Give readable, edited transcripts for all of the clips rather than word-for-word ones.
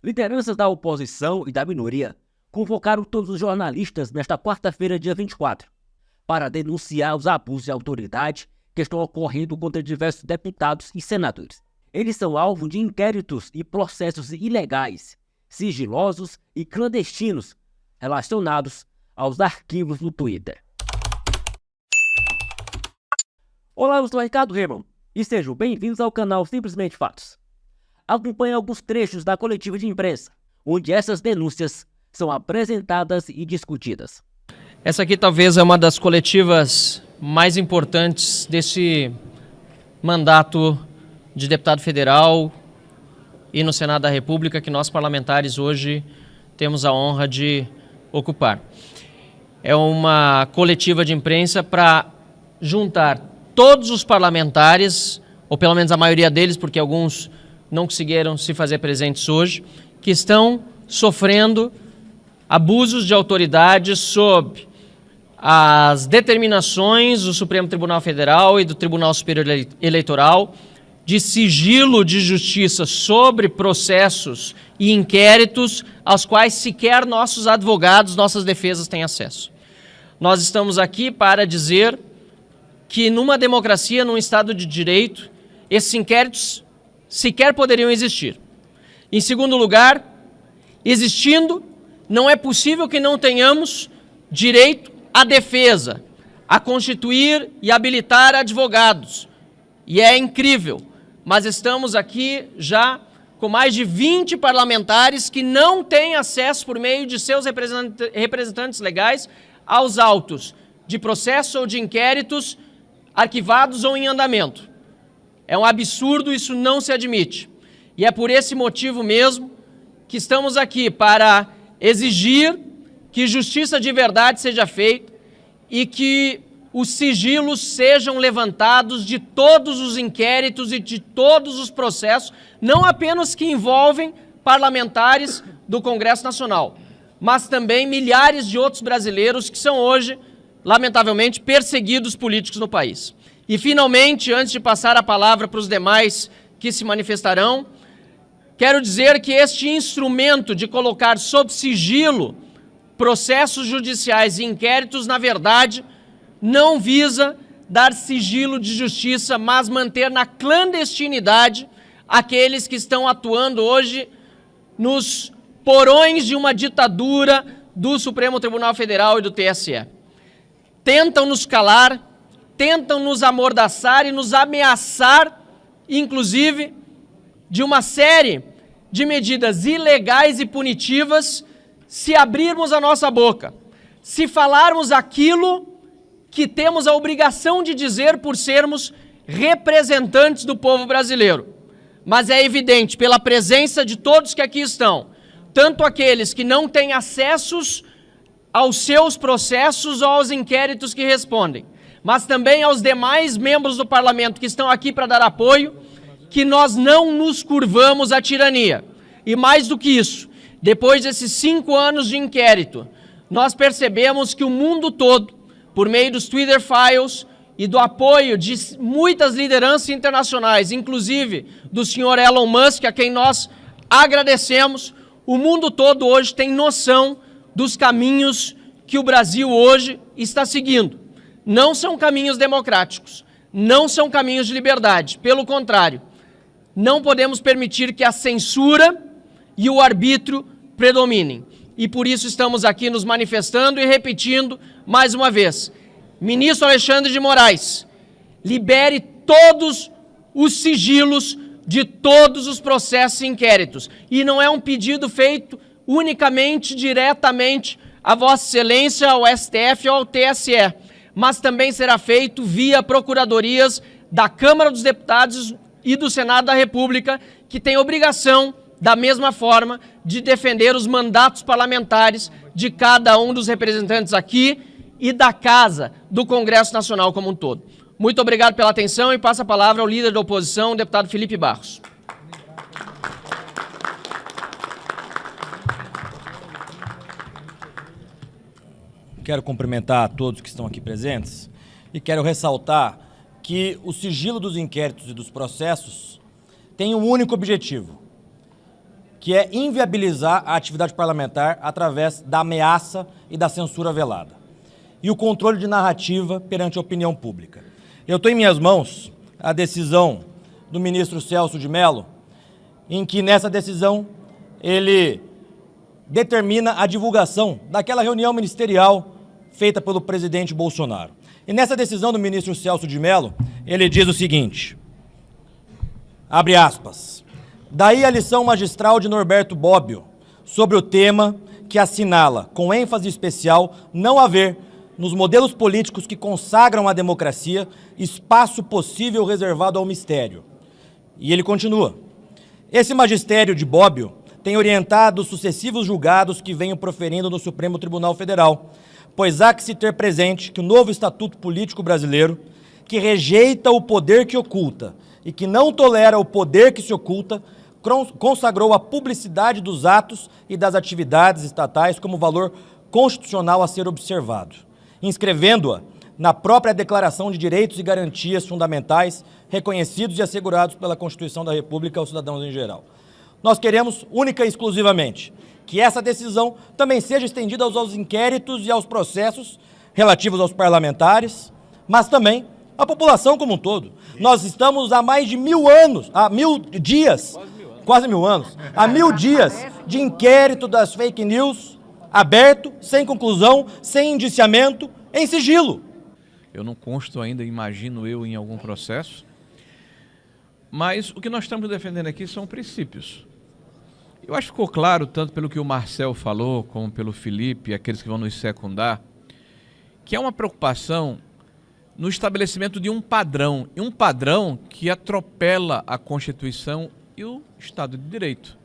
Lideranças da oposição e da minoria convocaram todos os jornalistas nesta quarta-feira, dia 24, para denunciar os abusos de autoridade que estão ocorrendo contra diversos deputados e senadores. Eles são alvo de inquéritos e processos ilegais, sigilosos e clandestinos relacionados aos arquivos do Twitter. Olá, eu sou Ricardo Raymond e sejam bem-vindos ao canal Simplesmente Fatos. Acompanhe alguns trechos da coletiva de imprensa, onde essas denúncias são apresentadas e discutidas. Essa aqui talvez é uma das coletivas mais importantes desse mandato de deputado federal e no Senado da República que nós parlamentares hoje temos a honra de ocupar. É uma coletiva de imprensa para juntar todos os parlamentares, ou pelo menos a maioria deles, porque alguns não conseguiram se fazer presentes hoje, que estão sofrendo abusos de autoridade sob as determinações do Supremo Tribunal Federal e do Tribunal Superior Eleitoral de sigilo de justiça sobre processos e inquéritos aos quais sequer nossos advogados, nossas defesas têm acesso. Nós estamos aqui para dizer que numa democracia, num Estado de Direito, esses inquéritos sequer poderiam existir. Em segundo lugar, existindo, não é possível que não tenhamos direito à defesa, a constituir e habilitar advogados. E é incrível, mas estamos aqui já com mais de 20 parlamentares que não têm acesso por meio de seus representantes legais aos autos de processo ou de inquéritos arquivados ou em andamento. É um absurdo, isso não se admite. E é por esse motivo mesmo que estamos aqui para exigir que justiça de verdade seja feita e que os sigilos sejam levantados de todos os inquéritos e de todos os processos, não apenas que envolvem parlamentares do Congresso Nacional, mas também milhares de outros brasileiros que são hoje, lamentavelmente, perseguidos políticos no país. E, finalmente, antes de passar a palavra para os demais que se manifestarão, quero dizer que este instrumento de colocar sob sigilo processos judiciais e inquéritos, na verdade, não visa dar sigilo de justiça, mas manter na clandestinidade aqueles que estão atuando hoje nos porões de uma ditadura do Supremo Tribunal Federal e do TSE. Tentam nos calar, tentam nos amordaçar e nos ameaçar, inclusive, de uma série de medidas ilegais e punitivas se abrirmos a nossa boca, se falarmos aquilo que temos a obrigação de dizer por sermos representantes do povo brasileiro. Mas é evidente, pela presença de todos que aqui estão, tanto aqueles que não têm acessos aos seus processos ou aos inquéritos que respondem, mas também aos demais membros do parlamento que estão aqui para dar apoio, que nós não nos curvamos à tirania. E mais do que isso, depois desses 5 anos de inquérito, nós percebemos que o mundo todo, por meio dos Twitter Files e do apoio de muitas lideranças internacionais, inclusive do senhor Elon Musk, a quem nós agradecemos, o mundo todo hoje tem noção dos caminhos que o Brasil hoje está seguindo. Não são caminhos democráticos, não são caminhos de liberdade. Pelo contrário, não podemos permitir que a censura e o arbítrio predominem. E por isso estamos aqui nos manifestando e repetindo mais uma vez. Ministro Alexandre de Moraes, libere todos os sigilos de todos os processos e inquéritos. E não é um pedido feito unicamente, diretamente a Vossa Excelência, ao STF ou ao TSE, mas também será feito via procuradorias da Câmara dos Deputados e do Senado da República, que tem obrigação, da mesma forma, de defender os mandatos parlamentares de cada um dos representantes aqui e da Casa do Congresso Nacional como um todo. Muito obrigado pela atenção e passo a palavra ao líder da oposição, o deputado Felipe Barros. Quero cumprimentar a todos que estão aqui presentes e quero ressaltar que o sigilo dos inquéritos e dos processos tem um único objetivo, que é inviabilizar a atividade parlamentar através da ameaça e da censura velada, e o controle de narrativa perante a opinião pública. Eu tenho em minhas mãos a decisão do ministro Celso de Mello, em que nessa decisão ele determina a divulgação daquela reunião ministerial feita pelo presidente Bolsonaro. E nessa decisão do ministro Celso de Mello, ele diz o seguinte, abre aspas, daí a lição magistral de Norberto Bobbio sobre o tema que assinala, com ênfase especial, não haver, nos modelos políticos que consagram a democracia, espaço possível reservado ao mistério. E ele continua, esse magistério de Bobbio tem orientado os sucessivos julgados que venho proferindo no Supremo Tribunal Federal, pois há que se ter presente que o novo Estatuto Político Brasileiro, que rejeita o poder que oculta e que não tolera o poder que se oculta, consagrou a publicidade dos atos e das atividades estatais como valor constitucional a ser observado, inscrevendo-a na própria Declaração de Direitos e Garantias Fundamentais reconhecidos e assegurados pela Constituição da República aos cidadãos em geral. Nós queremos, única e exclusivamente, que essa decisão também seja estendida aos inquéritos e aos processos relativos aos parlamentares, mas também à população como um todo. Nós estamos há mais de 1000 anos, há 1000 dias, quase 1000 anos, há 1000 dias de inquérito das fake news, aberto, sem conclusão, sem indiciamento, em sigilo. Eu não consto ainda, imagino eu, em algum processo, mas o que nós estamos defendendo aqui são princípios. Eu acho que ficou claro, tanto pelo que o Marcel falou, como pelo Felipe e aqueles que vão nos secundar, que há uma preocupação no estabelecimento de um padrão, e um padrão que atropela a Constituição e o Estado de Direito.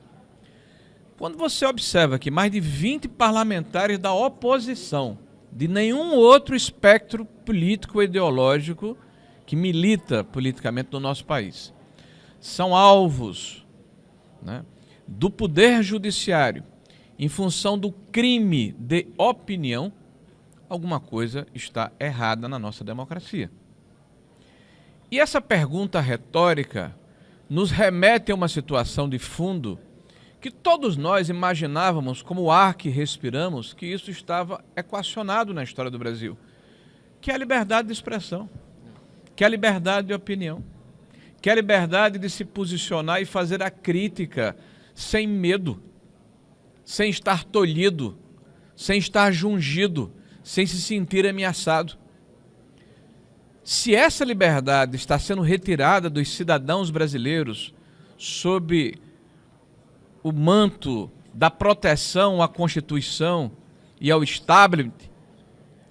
Quando você observa que mais de 20 parlamentares da oposição, de nenhum outro espectro político ou ideológico que milita politicamente no nosso país, são alvos, né, do Poder Judiciário em função do crime de opinião, alguma coisa está errada na nossa democracia. E essa pergunta retórica nos remete a uma situação de fundo que todos nós imaginávamos, como o ar que respiramos, que isso estava equacionado na história do Brasil, que é a liberdade de expressão, que é a liberdade de opinião, que é a liberdade de se posicionar e fazer a crítica sem medo, sem estar tolhido, sem estar jungido, sem se sentir ameaçado. Se essa liberdade está sendo retirada dos cidadãos brasileiros sob o manto da proteção à Constituição e ao establishment,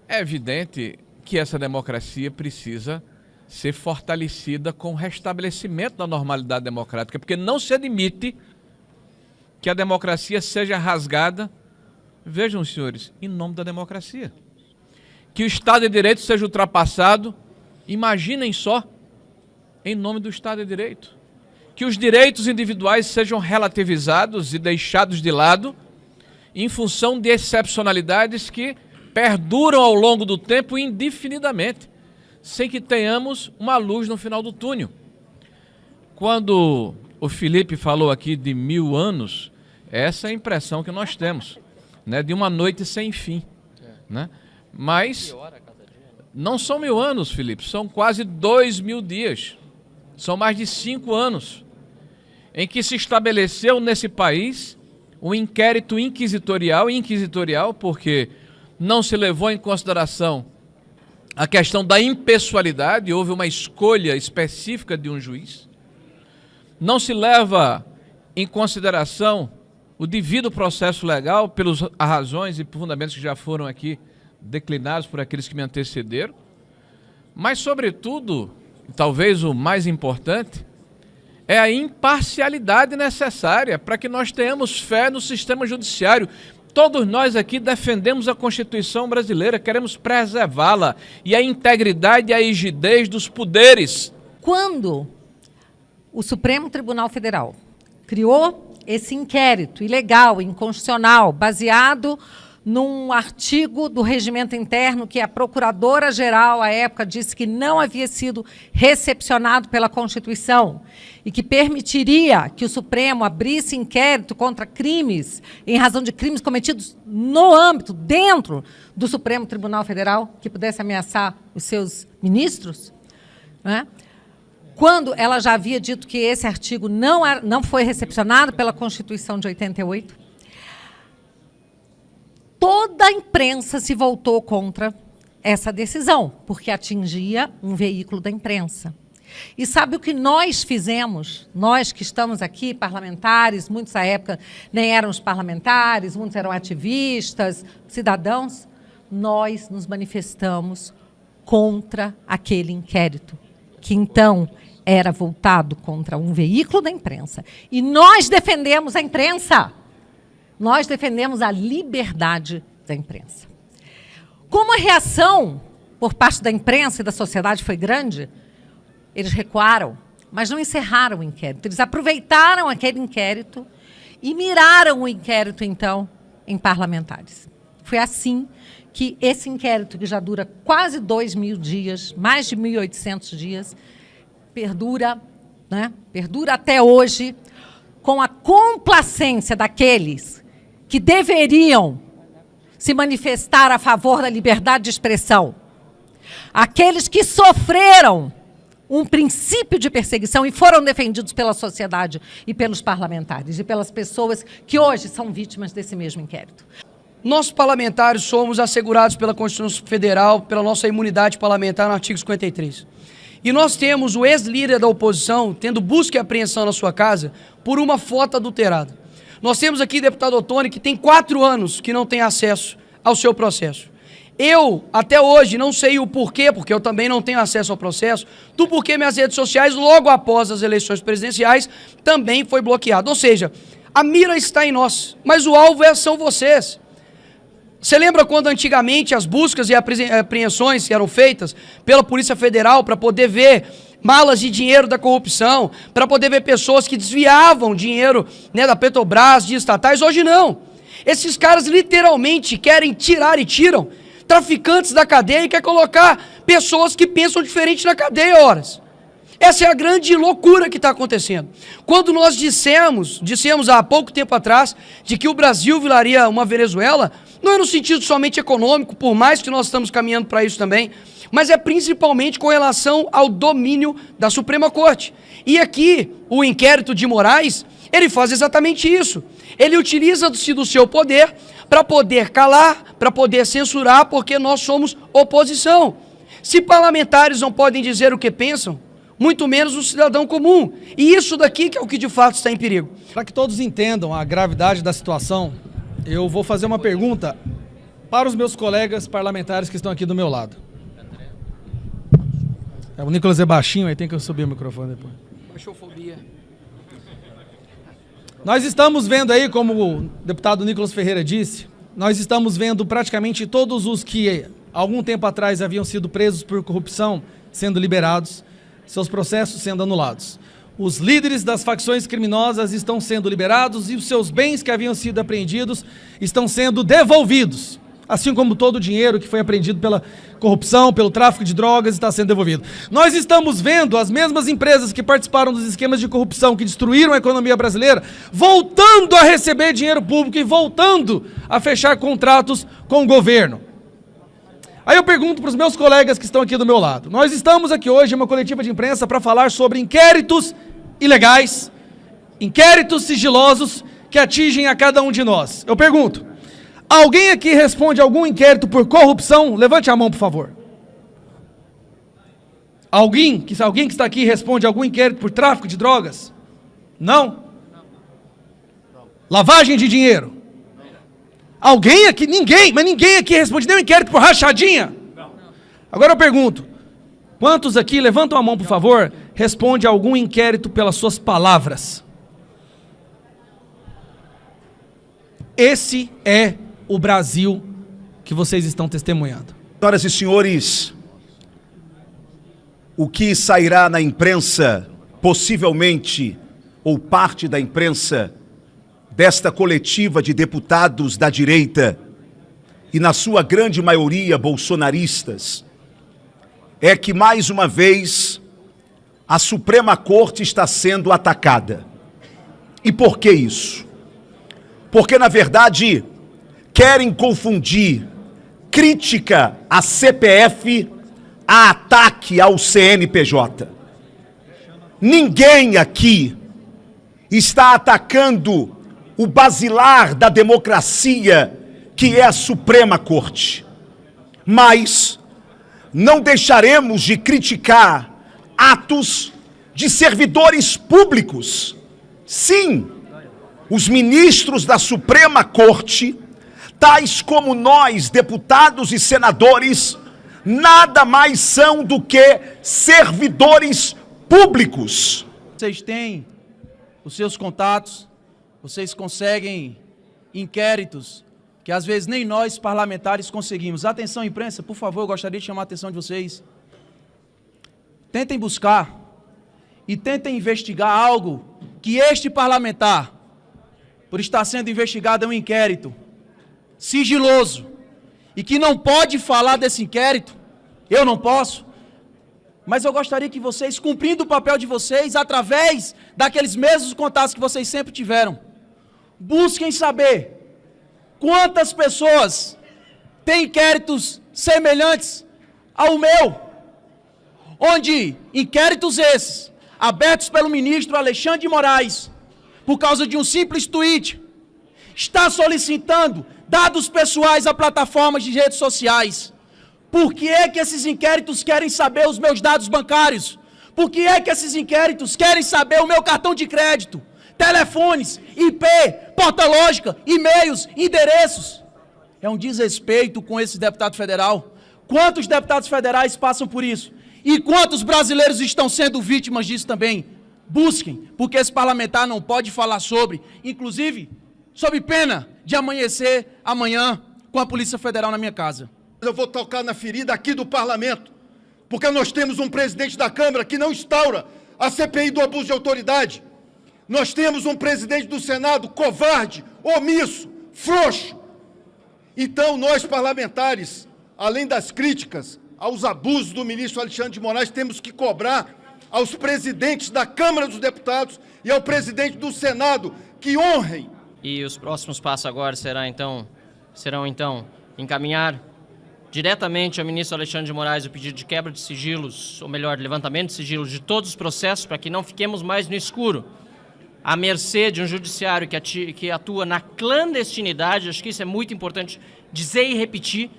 é evidente que essa democracia precisa ser fortalecida com o restabelecimento da normalidade democrática, porque não se admite que a democracia seja rasgada, vejam, senhores, em nome da democracia. Que o Estado de Direito seja ultrapassado, imaginem só, em nome do Estado de Direito. Que os direitos individuais sejam relativizados e deixados de lado em função de excepcionalidades que perduram ao longo do tempo indefinidamente, sem que tenhamos uma luz no final do túnel. Quando o Felipe falou aqui de 1000 anos, essa é a impressão que nós temos, né, de uma noite sem fim, né? Mas não são 1000 anos, Felipe, são quase 2000 dias, são mais de 5 anos, em que se estabeleceu nesse país um inquérito inquisitorial, porque não se levou em consideração a questão da impessoalidade, houve uma escolha específica de um juiz, não se leva em consideração o devido processo legal pelas razões e fundamentos que já foram aqui declinados por aqueles que me antecederam, mas, sobretudo, talvez o mais importante, é a imparcialidade necessária para que nós tenhamos fé no sistema judiciário. Todos nós aqui defendemos a Constituição brasileira, queremos preservá-la e a integridade e a rigidez dos poderes. Quando o Supremo Tribunal Federal criou esse inquérito ilegal, inconstitucional, baseado num artigo do regimento interno que a procuradora-geral, à época, disse que não havia sido recepcionado pela Constituição e que permitiria que o Supremo abrisse inquérito contra crimes, em razão de crimes cometidos no âmbito, dentro do Supremo Tribunal Federal, que pudesse ameaçar os seus ministros, né? Quando ela já havia dito que esse artigo não foi recepcionado pela Constituição de 88, toda a imprensa se voltou contra essa decisão, porque atingia um veículo da imprensa. E sabe o que nós fizemos? Nós que estamos aqui, parlamentares, muitos à época nem eram os parlamentares, muitos eram ativistas, cidadãos, nós nos manifestamos contra aquele inquérito, que então era voltado contra um veículo da imprensa. E nós defendemos a imprensa. Nós defendemos a liberdade da imprensa. Como a reação por parte da imprensa e da sociedade foi grande, eles recuaram, mas não encerraram o inquérito. Eles aproveitaram aquele inquérito e miraram o inquérito, então, em parlamentares. Foi assim que esse inquérito, que já dura quase 2.000 dias, mais de 1.800 dias, perdura, né? Perdura até hoje, com a complacência daqueles que deveriam se manifestar a favor da liberdade de expressão. Aqueles que sofreram um princípio de perseguição e foram defendidos pela sociedade e pelos parlamentares e pelas pessoas que hoje são vítimas desse mesmo inquérito. Nós, parlamentares, somos assegurados pela Constituição Federal, pela nossa imunidade parlamentar no artigo 53. E nós temos o ex-líder da oposição tendo busca e apreensão na sua casa por uma foto adulterada. Nós temos aqui o deputado Ottoni, que tem 4 anos que não tem acesso ao seu processo. Eu, até hoje, não sei o porquê, porque eu também não tenho acesso ao processo, do porquê minhas redes sociais, logo após as eleições presidenciais, também foi bloqueado. Ou seja, a mira está em nós, mas o alvo são vocês. Você lembra quando antigamente as buscas e apreensões eram feitas pela Polícia Federal para poder ver malas de dinheiro da corrupção, para poder ver pessoas que desviavam dinheiro, né, da Petrobras, de estatais? Hoje não. Esses caras literalmente querem tirar e tiram traficantes da cadeia e quer colocar pessoas que pensam diferente na cadeia, horas. Essa é a grande loucura que está acontecendo. Quando nós dissemos há pouco tempo atrás de que o Brasil viraria uma Venezuela, não é no sentido somente econômico, por mais que nós estamos caminhando para isso também, mas é principalmente com relação ao domínio da Suprema Corte. E aqui, o inquérito de Moraes, ele faz exatamente isso. Ele utiliza-se do seu poder para poder calar, para poder censurar, porque nós somos oposição. Se parlamentares não podem dizer o que pensam, muito menos o cidadão comum. E isso daqui que é o que de fato está em perigo. Para que todos entendam a gravidade da situação, eu vou fazer uma pergunta para os meus colegas parlamentares que estão aqui do meu lado. O Nicolas é baixinho, aí tem que eu subir o microfone depois. Baixofobia. Nós estamos vendo aí, como o deputado Nicolas Ferreira disse, nós estamos vendo praticamente todos os que, algum tempo atrás, haviam sido presos por corrupção sendo liberados, seus processos sendo anulados. Os líderes das facções criminosas estão sendo liberados e os seus bens que haviam sido apreendidos estão sendo devolvidos. Assim como todo o dinheiro que foi apreendido pela corrupção, pelo tráfico de drogas, está sendo devolvido. Nós estamos vendo as mesmas empresas que participaram dos esquemas de corrupção, que destruíram a economia brasileira, voltando a receber dinheiro público e voltando a fechar contratos com o governo. Aí eu pergunto para os meus colegas que estão aqui do meu lado. Nós estamos aqui hoje em uma coletiva de imprensa para falar sobre inquéritos ilegais, inquéritos sigilosos que atingem a cada um de nós. Eu pergunto, alguém aqui responde algum inquérito por corrupção? Levante a mão, por favor. Alguém que está aqui responde algum inquérito por tráfico de drogas? Não? Lavagem de dinheiro? Alguém aqui? Ninguém, mas ninguém aqui responde nenhum inquérito por rachadinha? Agora eu pergunto, quantos aqui, levantam a mão, por favor, responde algum inquérito pelas suas palavras? Esse é o Brasil que vocês estão testemunhando. Senhoras e senhores, o que sairá na imprensa, possivelmente, ou parte da imprensa, desta coletiva de deputados da direita, e na sua grande maioria bolsonaristas, é que mais uma vez a Suprema Corte está sendo atacada. E por que isso? Porque, na verdade, querem confundir crítica à CPF a ataque ao CNPJ. Ninguém aqui está atacando o basilar da democracia, que é a Suprema Corte. Mas não deixaremos de criticar atos de servidores públicos. Sim, os ministros da Suprema Corte, tais como nós, deputados e senadores, nada mais são do que servidores públicos. Vocês têm os seus contatos, vocês conseguem inquéritos que às vezes nem nós parlamentares conseguimos. Atenção, imprensa, por favor, eu gostaria de chamar a atenção de vocês. Tentem buscar e tentem investigar algo que este parlamentar, por estar sendo investigado, é um inquérito sigiloso e que não pode falar desse inquérito. Eu não posso. Mas eu gostaria que vocês, cumprindo o papel de vocês, através daqueles mesmos contatos que vocês sempre tiveram, busquem saber quantas pessoas têm inquéritos semelhantes ao meu, onde inquéritos esses, abertos pelo ministro Alexandre de Moraes, por causa de um simples tweet, está solicitando dados pessoais a plataformas de redes sociais. Por que é que esses inquéritos querem saber os meus dados bancários? Por que é que esses inquéritos querem saber o meu cartão de crédito, telefones, IP, porta lógica, e-mails, endereços? É um desrespeito com esse deputado federal. Quantos deputados federais passam por isso? E quantos brasileiros estão sendo vítimas disso também? Busquem, porque esse parlamentar não pode falar sobre, inclusive, sob pena de amanhecer amanhã com a Polícia Federal na minha casa. Eu vou tocar na ferida aqui do parlamento, porque nós temos um presidente da Câmara que não instaura a CPI do abuso de autoridade. Nós temos um presidente do Senado covarde, omisso, frouxo. Então, nós parlamentares, além das críticas aos abusos do ministro Alexandre de Moraes, temos que cobrar aos presidentes da Câmara dos Deputados e ao presidente do Senado que honrem. E os próximos passos agora serão então encaminhar diretamente ao ministro Alexandre de Moraes o pedido de quebra de sigilos, ou melhor, levantamento de sigilos de todos os processos, para que não fiquemos mais no escuro, à mercê de um judiciário que atua na clandestinidade. Acho que isso é muito importante dizer e repetir.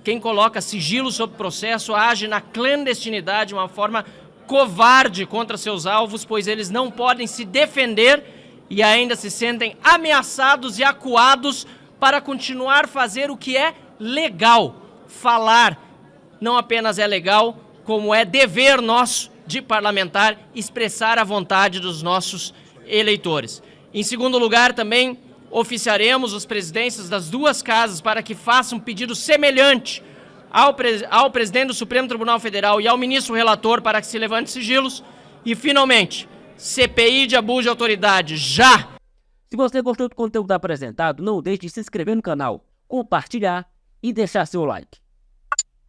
Quem coloca sigilo sobre o processo age na clandestinidade, de uma forma covarde contra seus alvos, pois eles não podem se defender e ainda se sentem ameaçados e acuados para continuar a fazer o que é legal. Falar não apenas é legal, como é dever nosso de parlamentar expressar a vontade dos nossos eleitores. Em segundo lugar, também oficiaremos as presidências das duas casas para que façam um pedido semelhante ao presidente do Supremo Tribunal Federal e ao ministro relator para que se levante sigilos. E, finalmente, CPI de abuso de autoridade, já! Se você gostou do conteúdo apresentado, não deixe de se inscrever no canal, compartilhar e deixar seu like.